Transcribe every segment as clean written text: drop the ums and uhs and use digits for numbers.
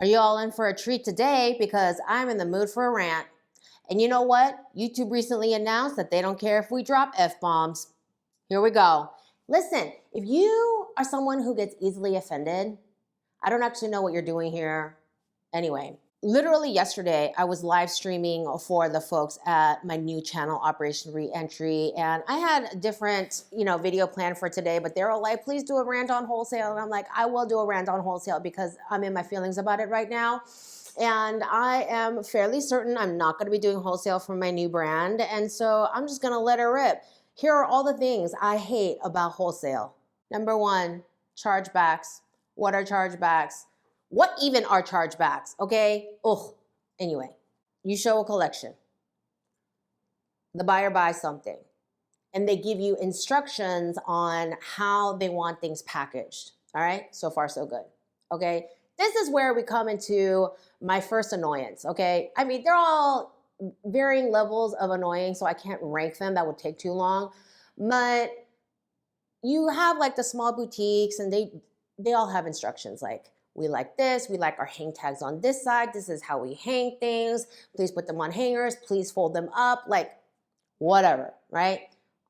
Are you all in for a treat today? Because I'm in the mood for a rant. And you know what? YouTube recently announced that they don't care if we drop F-bombs. Here we go. Listen, if you are someone who gets easily offended, I don't actually know what you're doing here. Anyway, literally yesterday, I was live streaming for the folks at my new channel, Operation Reentry, and I had a different, video plan for today, but they're all like, please do a rant on wholesale. And I'm like, I will do a rant on wholesale because I'm in my feelings about it right now. And I am fairly certain I'm not going to be doing wholesale for my new brand. And so I'm just going to let it rip. Here are all the things I hate about wholesale. Number one, chargebacks. What are chargebacks? What even are chargebacks? Okay. Ugh. Anyway, you show a collection. The buyer buys something and they give you instructions on how they want things packaged. All right. So far, so good. Okay. This is where we come into my first annoyance. Okay. I mean, they're all varying levels of annoying, so I can't rank them. That would take too long. But you have like the small boutiques and they all have instructions like, we like this, we like our hang tags on this side, this is how we hang things, please put them on hangers, please fold them up, like whatever, right?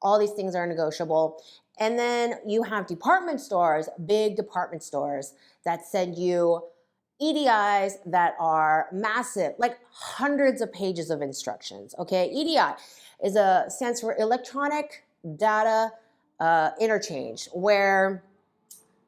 All these things are negotiable. And then you have department stores, big department stores that send you EDIs that are massive, like hundreds of pages of instructions, okay? EDI stands for Electronic Data Interchange, where,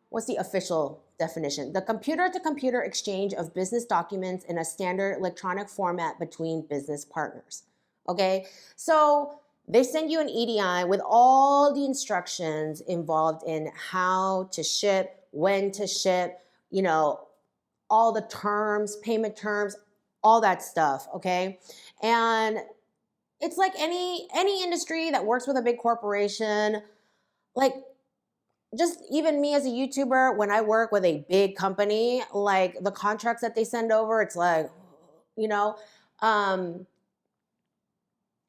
what's the official definition? The computer-to-computer exchange of business documents in a standard electronic format between business partners, okay? So they send you an EDI with all the instructions involved in how to ship, when to ship, all the terms, payment terms, all that stuff, okay? And it's like any industry that works with a big corporation, like just even me as a YouTuber, when I work with a big company, like the contracts that they send over, it's like,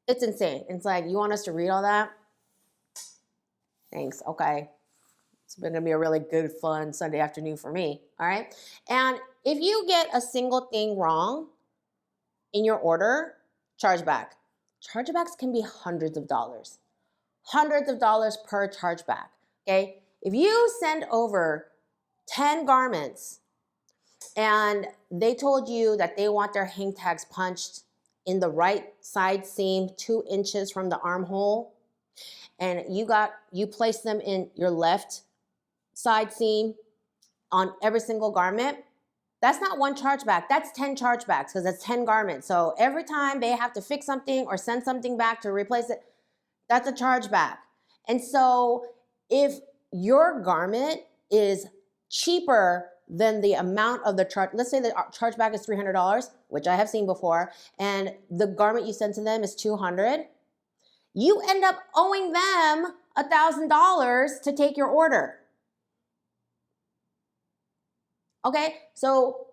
it's insane. It's like, you want us to read all that? Thanks, okay. It's been gonna be a really good, fun Sunday afternoon for me, all right? And if you get a single thing wrong in your order, chargeback. Chargebacks can be hundreds of dollars per chargeback, okay? If you send over 10 garments and they told you that they want their hang tags punched in the right side seam 2 inches from the armhole, and you place them in your left side seam on every single garment, that's not one chargeback, that's 10 chargebacks because that's 10 garments. So every time they have to fix something or send something back to replace it, that's a chargeback. And so if your garment is cheaper than the amount of the charge, let's say the chargeback is $300, which I have seen before, and the garment you send to them is $200, you end up owing them $1,000 to take your order. Okay, so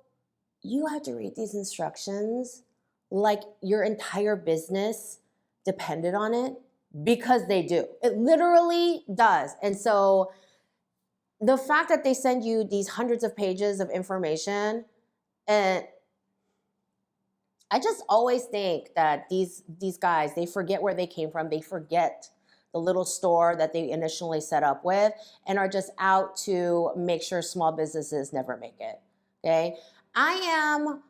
you have to read these instructions like your entire business depended on it, because they do. It literally does. And so the fact that they send you these hundreds of pages of information, and I just always think that these guys, they forget where they came from. They forget the little store that they initially set up with and are just out to make sure small businesses never make it, okay? I am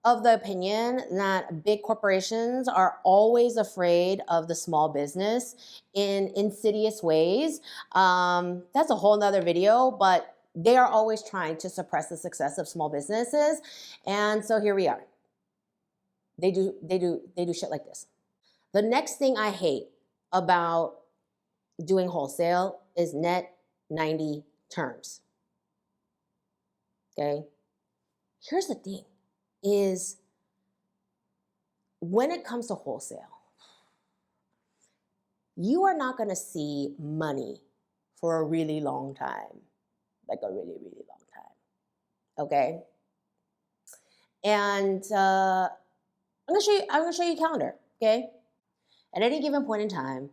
of the opinion that big corporations are always afraid of the small business in insidious ways. That's a whole nother video, but they are always trying to suppress the success of small businesses. And so here we are. They do shit like this. The next thing I hate about doing wholesale is net 90 terms. Okay? Here's the thing, is when it comes to wholesale, you are not gonna see money for a really long time, like a really, really long time, okay? And I'm gonna show you a calendar, okay? At any given point in time,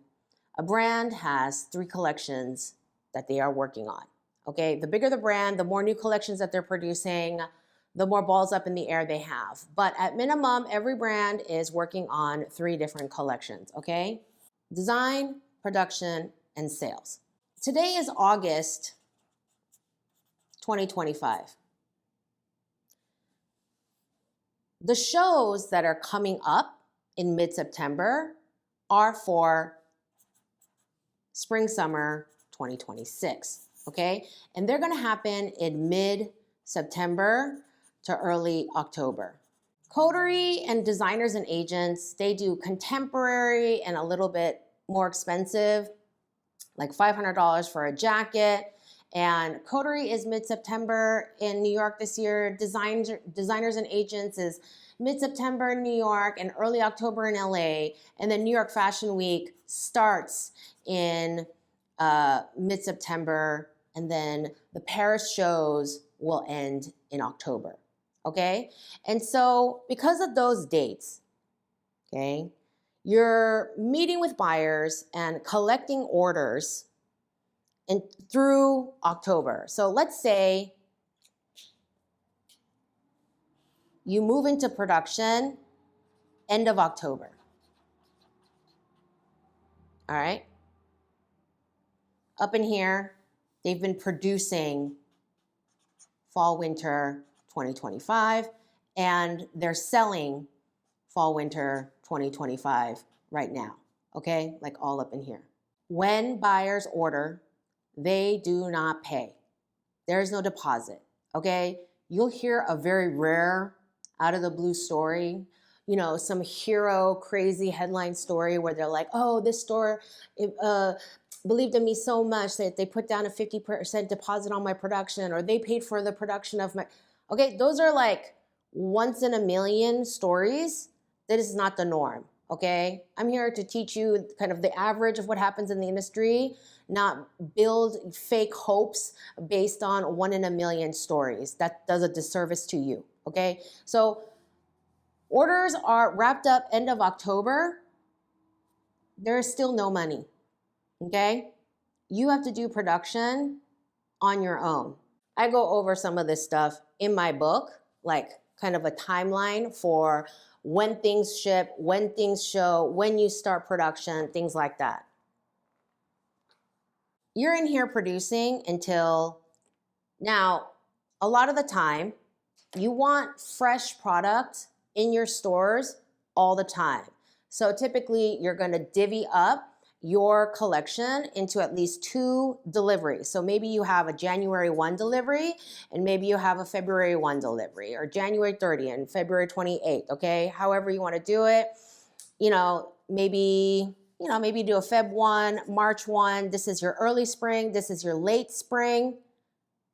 a brand has 3 collections that they are working on, okay? The bigger the brand, the more new collections that they're producing, the more balls up in the air they have. But at minimum, every brand is working on 3 different collections, okay? Design, production, and sales. Today is August 2025. The shows that are coming up in mid-September are for spring, summer 2026, okay? And they're gonna happen in mid-September to early October. Coterie and designers and agents, they do contemporary and a little bit more expensive, like $500 for a jacket. And Coterie is mid-September in New York this year. Designers and agents is mid-September in New York and early October in LA. And then New York Fashion Week starts in mid-September, and then the Paris shows will end in October, okay? And so because of those dates, okay, you're meeting with buyers and collecting orders through October. So let's say you move into production end of October, all right? Up in here, they've been producing fall, winter 2025, and they're selling fall, winter 2025 right now, okay? Like all up in here. When buyers order, they do not pay. There is no deposit, okay? You'll hear a very rare out of the blue story, you know, some hero crazy headline story where they're like, oh, this store believed in me so much that they put down a 50% deposit on my production, or they paid for the production of my, okay? Those are like once in a million stories. That is not the norm, okay? I'm here to teach you kind of the average of what happens in the industry, not build fake hopes based on 1 in a million stories. That does a disservice to you, okay? So orders are wrapped up end of October. There is still no money, okay? You have to do production on your own. I go over some of this stuff in my book, like kind of a timeline for when things ship, when things show, when you start production, things like that. You're in here producing until now. A lot of the time, you want fresh product in your stores all the time. So typically, you're gonna divvy up your collection into at least 2 deliveries. So maybe you have a January 1 delivery, and maybe you have a February 1 delivery, or January 30 and February 28th, okay? However you wanna do it, maybe do a Feb 1, March 1, this is your early spring, this is your late spring,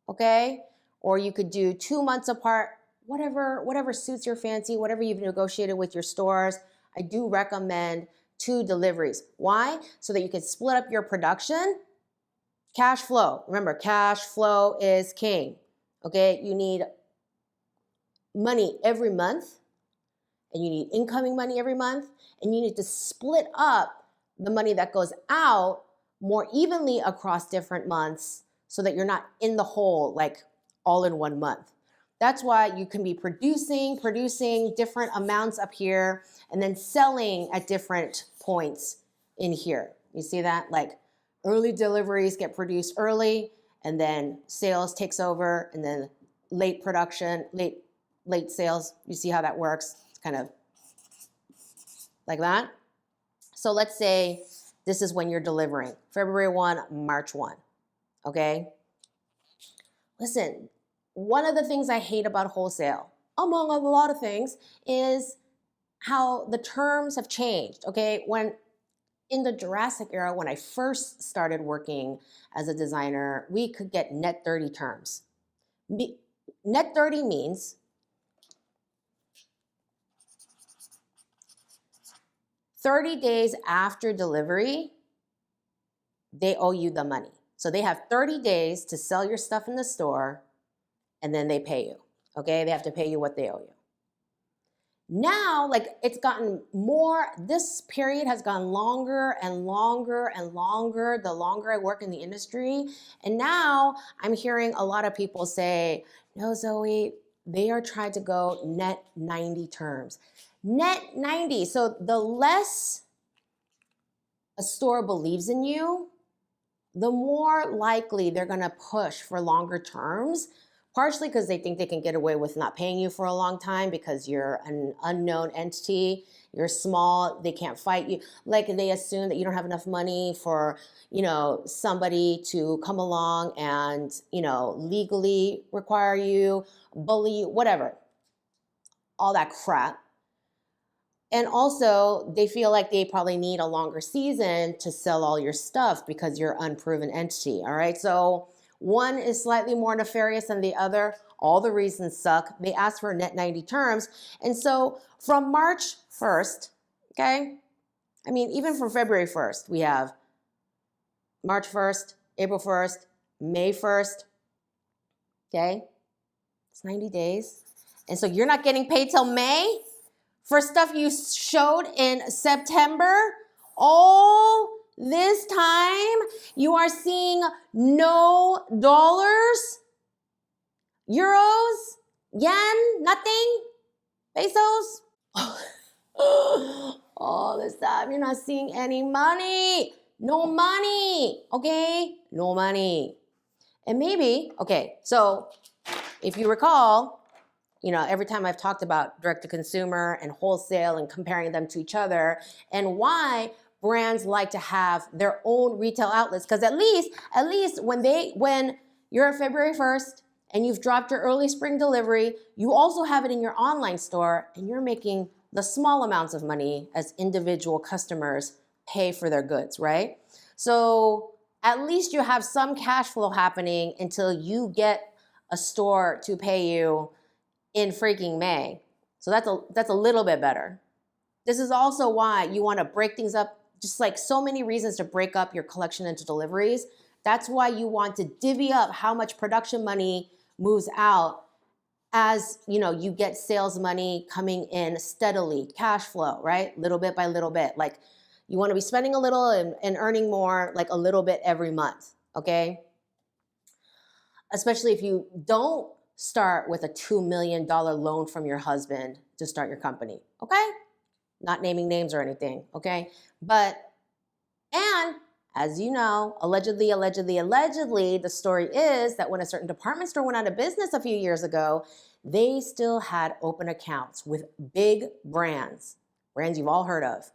okay? Or you could do 2 months apart, whatever suits your fancy, whatever you've negotiated with your stores. I do recommend 2 deliveries. Why? So that you can split up your production. Cash flow. Remember, cash flow is king. Okay? You need money every month, and you need incoming money every month, and you need to split up the money that goes out more evenly across different months so that you're not in the hole like all in one month. That's why you can be producing different amounts up here and then selling at different points in here. You see that? Like early deliveries get produced early, and then sales takes over, and then late production, late sales. You see how that works? It's kind of like that. So let's say this is when you're delivering, February 1, March 1, okay? Listen, one of the things I hate about wholesale, among a lot of things, is how the terms have changed, okay? When in the Jurassic era, when I first started working as a designer, we could get net 30 terms. Net 30 means 30 days after delivery, they owe you the money. So they have 30 days to sell your stuff in the store, and then they pay you, okay? They have to pay you what they owe you. Now, like, it's gotten more, this period has gone longer and longer and longer the longer I work in the industry. And now I'm hearing a lot of people say, no, Zoe, they are trying to go net 90 terms. Net 90. So the less a store believes in you, the more likely they're going to push for longer terms, partially because they think they can get away with not paying you for a long time because you're an unknown entity, you're small, they can't fight you. Like they assume that you don't have enough money for, somebody to come along and, legally require you, bully you, whatever. All that crap. And also, they feel like they probably need a longer season to sell all your stuff because you're an unproven entity, all right? So one is slightly more nefarious than the other. All the reasons suck. They ask for net 90 terms. And so from March 1st, okay? I mean, even from February 1st, we have March 1st, April 1st, May 1st, okay? It's 90 days. And so you're not getting paid till May? For stuff you showed in September, all this time, you are seeing no dollars, euros, yen, nothing, pesos. All this time, you're not seeing any money. No money, okay? No money. And maybe, okay, so if you recall, every time I've talked about direct-to-consumer and wholesale and comparing them to each other and why brands like to have their own retail outlets, because at least when you're February 1st and you've dropped your early spring delivery, you also have it in your online store and you're making the small amounts of money as individual customers pay for their goods, right? So at least you have some cash flow happening until you get a store to pay you in freaking May. So that's a little bit better. This is also why you want to break things up, just like so many reasons to break up your collection into deliveries. That's why you want to divvy up how much production money moves out as you get sales money coming in steadily, cash flow, right? Little bit by little bit. Like you want to be spending a little and earning more, like a little bit every month, okay? Especially if you don't start with a $2 million loan from your husband to start your company, okay? Not naming names or anything, okay? And as you know, allegedly, the story is that when a certain department store went out of business a few years ago, they still had open accounts with big brands you've all heard of,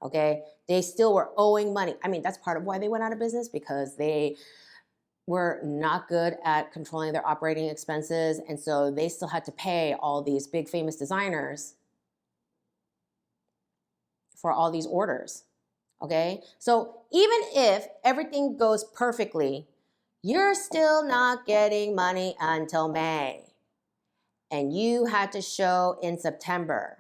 okay? They still were owing money. I mean, that's part of why they went out of business, because they were not good at controlling their operating expenses. And so they still had to pay all these big famous designers for all these orders, okay? So even if everything goes perfectly, you're still not getting money until May. And you had to show in September.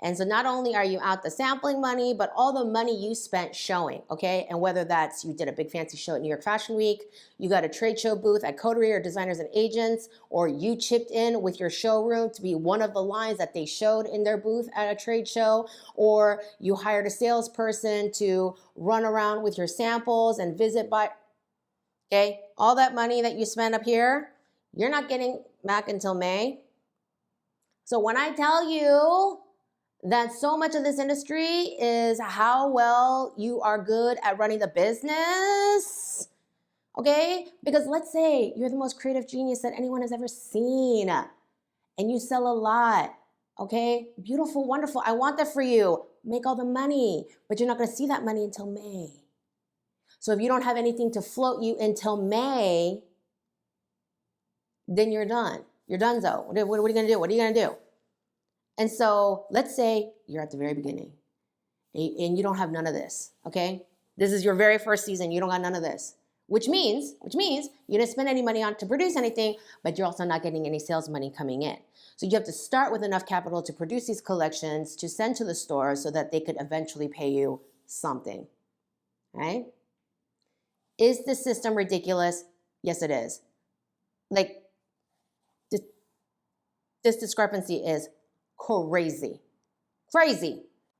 And so not only are you out the sampling money, but all the money you spent showing, okay? And whether that's you did a big fancy show at New York Fashion Week, you got a trade show booth at Coterie or Designers and Agents, or you chipped in with your showroom to be one of the lines that they showed in their booth at a trade show, or you hired a salesperson to run around with your samples and visit by, okay? All that money that you spent up here, you're not getting back until May. So when I tell you that so much of this industry is how well you are good at running the business, okay? Because let's say you're the most creative genius that anyone has ever seen and you sell a lot, okay? Beautiful, wonderful, I want that for you. Make all the money, but you're not gonna see that money until May. So if you don't have anything to float you until May, then you're done. You're donezo. What are you gonna do? What are you gonna do? And so let's say you're at the very beginning and you don't have none of this, okay? This is your very first season, you don't got none of this, which means you didn't spend any money on to produce anything, but you're also not getting any sales money coming in. So you have to start with enough capital to produce these collections to send to the store so that they could eventually pay you something, right? Is the system ridiculous? Yes, it is. Like, this discrepancy is crazy.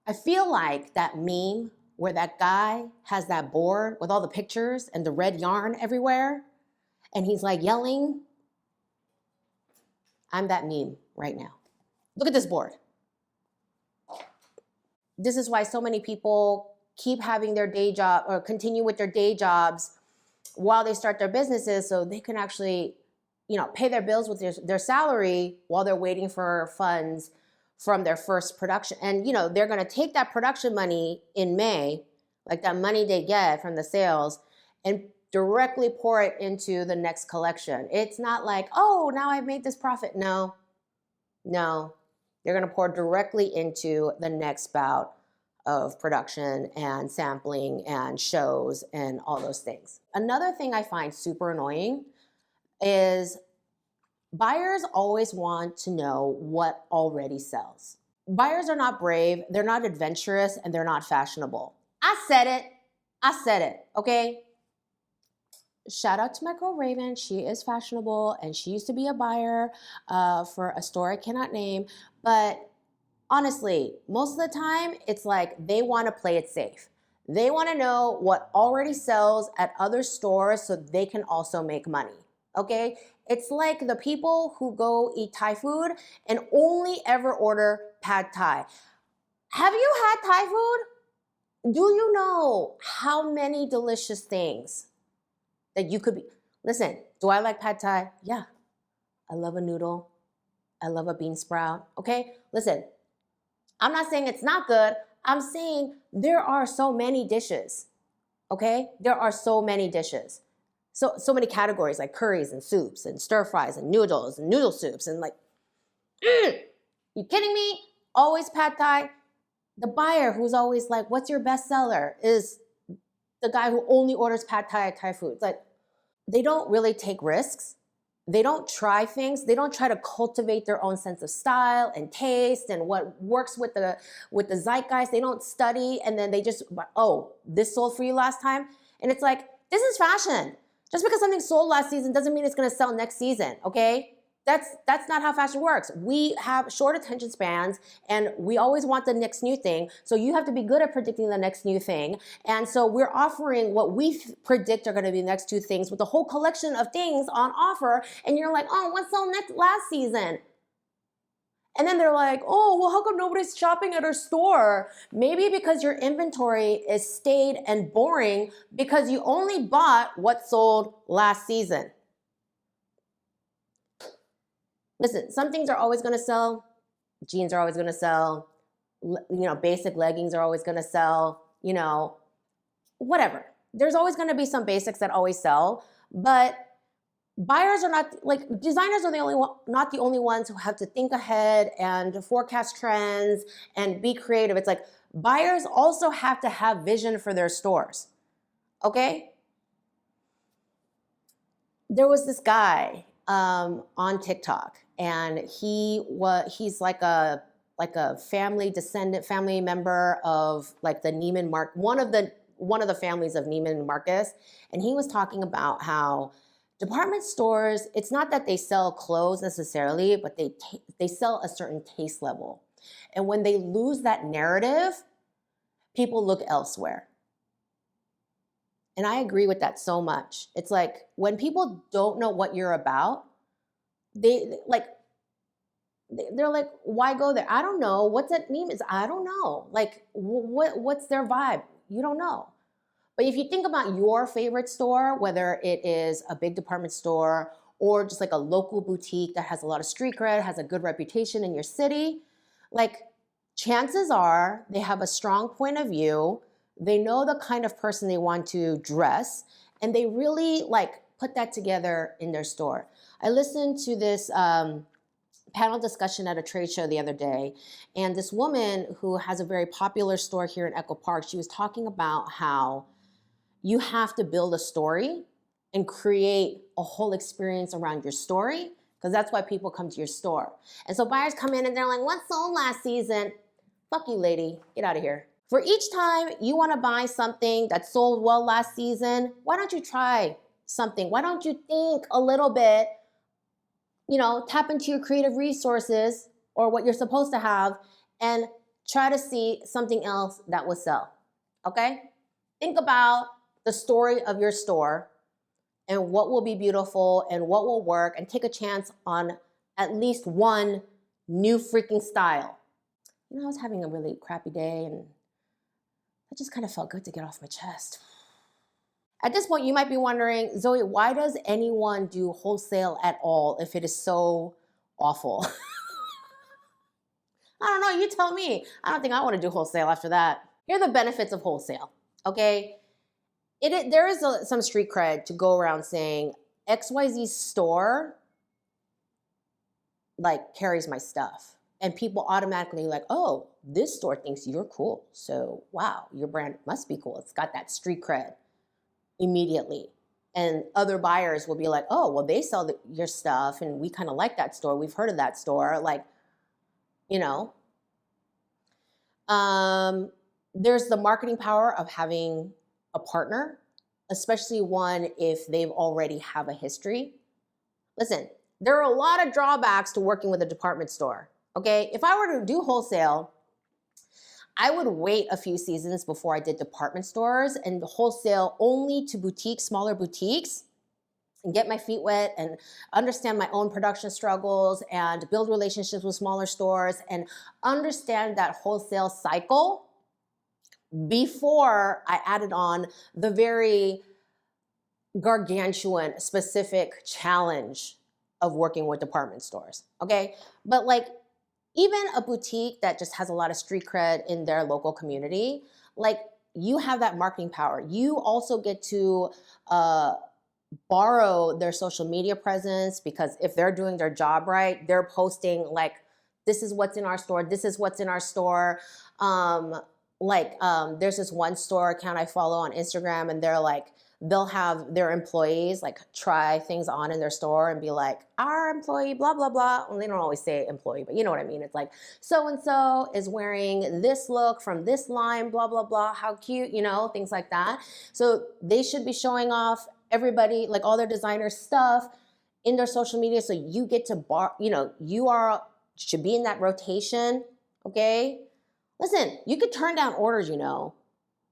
I feel like that meme where that guy has that board with all the pictures and the red yarn everywhere, and he's like yelling. I'm that meme right now. Look at this board. This is why so many people keep having their day job or continue with their day jobs while they start their businesses, so they can actually, pay their bills with their salary while they're waiting for funds from their first production. And, they're going to take that production money in May, like that money they get from the sales, and directly pour it into the next collection. It's not like, oh, now I've made this profit. No. They're going to pour directly into the next bout of production and sampling and shows and all those things. Another thing I find super annoying is buyers always want to know what already sells. Buyers are not brave, they're not adventurous, and they're not fashionable. I said it, okay? Shout out to my girl Raven. She is fashionable and she used to be a buyer for a store I cannot name. But honestly, most of the time, it's like they want to play it safe. They want to know what already sells at other stores so they can also make money, okay? It's like the people who go eat Thai food and only ever order pad Thai. Have you had Thai food? Do you know how many delicious things that you could be? Listen, do I like pad Thai? Yeah. I love a noodle. I love a bean sprout, okay? Listen, I'm not saying it's not good. I'm saying there are so many dishes, okay? There are so many dishes. So many categories like curries and soups and stir fries and noodles and noodle soups and like, you kidding me? Always pad Thai. The buyer who's always like, what's your best seller is the guy who only orders pad Thai at Thai food. It's like, they don't really take risks. They don't try things. They don't try to cultivate their own sense of style and taste and what works with the zeitgeist. They don't study and then they just, oh, this sold for you last time. And it's like, this is fashion. Just because something sold last season doesn't mean it's gonna sell next season, okay? That's not how fashion works. We have short attention spans and we always want the next new thing. So you have to be good at predicting the next new thing. And so we're offering what we predict are gonna be the next two things with a whole collection of things on offer. And you're like, oh, what sold last season? And then they're like, oh, well, how come nobody's shopping at our store? Maybe because your inventory is staid and boring because you only bought what sold last season. Listen, some things are always gonna sell. Jeans are always gonna sell. Basic leggings are always gonna sell, whatever. There's always gonna be some basics that always sell, but buyers are not, like, designers are not the only ones who have to think ahead and forecast trends and be creative. It's like buyers also have to have vision for their stores, okay? There was this guy on TikTok, and he's like a family member of like the Neiman Marcus, one of the families of Neiman Marcus, and he was talking about how department stores, it's not that they sell clothes necessarily, but they sell a certain taste level. And when they lose that narrative, people look elsewhere. And I agree with that so much. It's like when people don't know what you're about, they're like, why go there? I don't know. What's that name? I don't know. Like, what's their vibe? You don't know. But if you think about your favorite store, whether it is a big department store or just like a local boutique that has a lot of street cred, has a good reputation in your city, like chances are they have a strong point of view. They know the kind of person they want to dress, and they really like put that together in their store. I listened to this panel discussion at a trade show the other day, and this woman who has a very popular store here in Echo Park, she was talking about how you have to build a story and create a whole experience around your story, because that's why people come to your store. And so buyers come in and they're like, what sold last season? Fuck you, lady, get out of here. For each time you want to buy something that sold well last season, why don't you try something? Why don't you think a little bit, tap into your creative resources or what you're supposed to have and try to see something else that will sell, okay? Think about the story of your store and what will be beautiful and what will work, and take a chance on at least one new freaking style. You know, I was having a really crappy day and I just kind of felt good to get off my chest. At this point, you might be wondering, Zoe, why does anyone do wholesale at all if it is so awful? I don't know, you tell me. I don't think I want to do wholesale after that. Here are the benefits of wholesale, okay? There is some street cred to go around saying XYZ store like carries my stuff. And people automatically like, oh, this store thinks you're cool. So wow, your brand must be cool. It's got that street cred immediately. And other buyers will be like, oh, well, they sell your stuff and we kind of like that store. We've heard of that store. Like, you know, there's the marketing power of having a partner, especially one if they've already have a history. Listen, there are a lot of drawbacks to working with a department store, okay? If I were to do wholesale, I would wait a few seasons before I did department stores and wholesale only to boutiques, smaller boutiques, and get my feet wet and understand my own production struggles and build relationships with smaller stores and understand that wholesale cycle before I added on the very gargantuan specific challenge of working with department stores, okay? But like even a boutique that just has a lot of street cred in their local community, like you have that marketing power. You also get to borrow their social media presence because if they're doing their job right, they're posting like, this is what's in our store, this is what's in our store. There's this one store account I follow on Instagram and they're like, they'll have their employees like try things on in their store and be like, our employee, blah, blah, blah. Well, they don't always say employee, but you know what I mean. It's like, so-and-so is wearing this look from this line, blah, blah, blah. How cute, you know, things like that. So they should be showing off everybody, like all their designer stuff in their social media. So you get to should be in that rotation, okay? Listen, you could turn down orders, you know.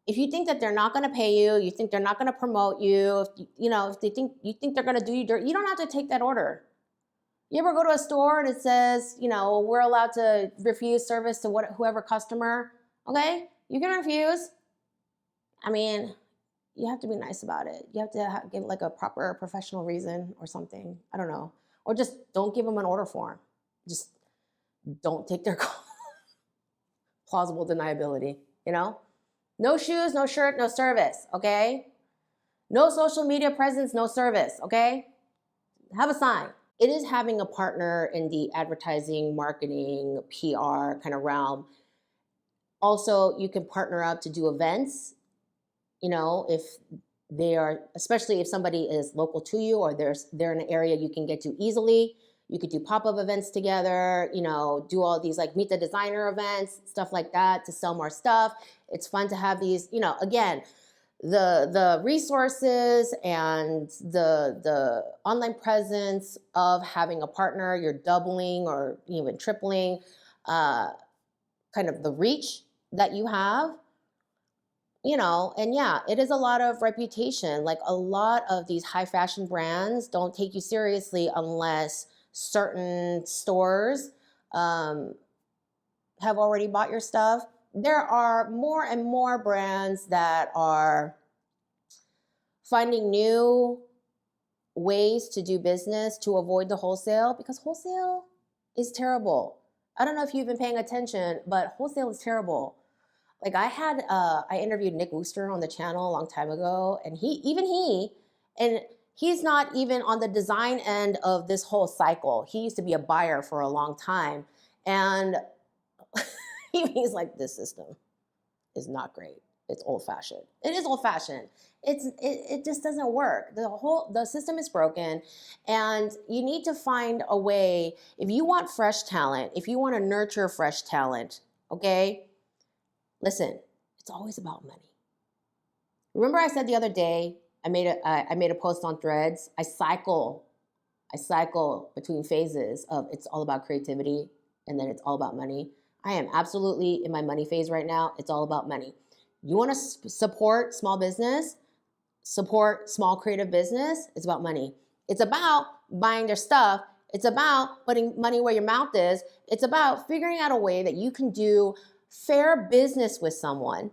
If you think that they're not going to pay you, you think they're not going to promote you, if they think they're going to do you dirt, you don't have to take that order. You ever go to a store and it says, we're allowed to refuse service to whoever customer, okay? You can refuse. I mean, you have to be nice about it. You have to give like a proper professional reason or something. I don't know. Or just don't give them an order form. Just don't take their call. Plausible deniability, No shoes, no shirt, no service, okay? No social media presence, no service, okay? Have a sign. It is having a partner in the advertising, marketing, PR kind of realm. Also, you can partner up to do events, if they are, especially if somebody is local to you or they're in an area you can get to easily. You could do pop-up events together, do all these like meet the designer events, stuff like that to sell more stuff. It's fun to have these, again, the resources and the online presence of having a partner, you're doubling or even tripling kind of the reach that you have, and yeah, it is a lot of reputation. Like a lot of these high fashion brands don't take you seriously unless certain stores have already bought your stuff. There are more and more brands that are finding new ways to do business to avoid the wholesale because wholesale is terrible. I don't know if you've been paying attention, but wholesale is terrible. Like I interviewed Nick Wooster on the channel a long time ago, and he's not even on the design end of this whole cycle. He used to be a buyer for a long time. And he's like, this system is not great. It's old-fashioned. It is old-fashioned. It just doesn't work. The system is broken. And you need to find a way, if you want fresh talent, if you want to nurture fresh talent, okay? Listen, it's always about money. Remember I said the other day, I made a post on Threads. I cycle between phases of it's all about creativity and then it's all about money. I am absolutely in my money phase right now. It's all about money. You want to support small business, support small creative business, it's about money. It's about buying their stuff. It's about putting money where your mouth is. It's about figuring out a way that you can do fair business with someone.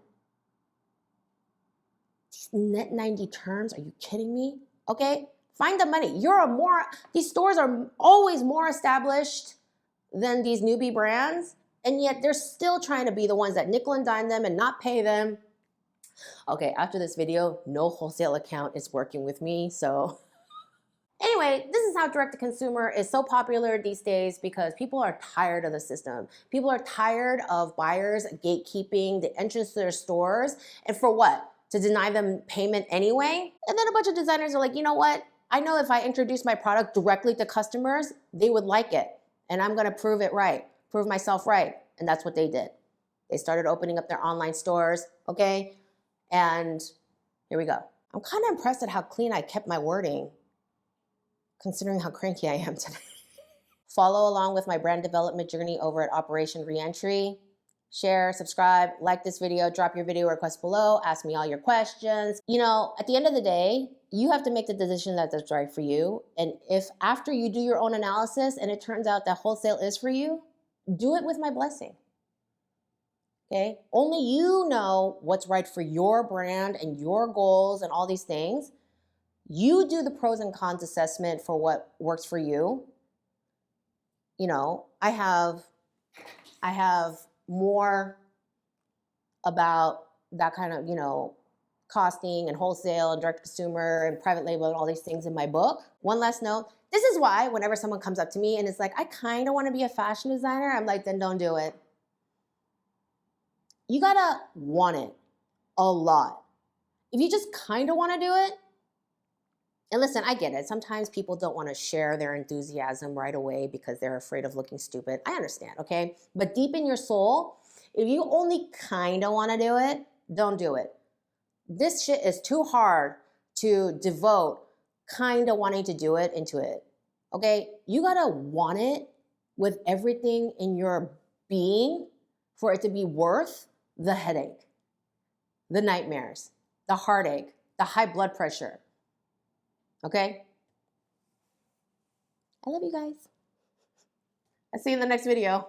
These net 90 terms, are you kidding me? Okay, find the money. These stores are always more established than these newbie brands, and yet they're still trying to be the ones that nickel and dime them and not pay them. Okay, after this video, no wholesale account is working with me, so. Anyway, this is how direct-to-consumer is so popular these days because people are tired of the system. People are tired of buyers gatekeeping the entrance to their stores. And for what? To deny them payment anyway? And then a bunch of designers are like, you know what? I know if I introduce my product directly to customers, they would like it. And I'm gonna prove it right, prove myself right. And that's what they did. They started opening up their online stores, okay? And here we go. I'm kind of impressed at how clean I kept my wording, considering how cranky I am today. Follow along with my brand development journey over at Operation Reentry. Share, subscribe, like this video, drop your video request below, ask me all your questions. You know, at the end of the day, you have to make the decision that's right for you. And if after you do your own analysis and it turns out that wholesale is for you, do it with my blessing. Okay? Only you know what's right for your brand and your goals and all these things. You do the pros and cons assessment for what works for you. You know, I have more about that kind of, you know, costing and wholesale and direct consumer and private label and all these things in my book. One last note, this is why whenever someone comes up to me and is like, I kind of want to be a fashion designer, I'm like, then don't do it. You gotta want it a lot. If you just kind of want to do it, and listen, I get it. Sometimes people don't want to share their enthusiasm right away because they're afraid of looking stupid. I understand, okay? But deep in your soul, if you only kind of want to do it, don't do it. This shit is too hard to devote kind of wanting to do it into it, okay? You gotta want it with everything in your being for it to be worth the headache, the nightmares, the heartache, the high blood pressure. Okay? I love you guys. I'll see you in the next video.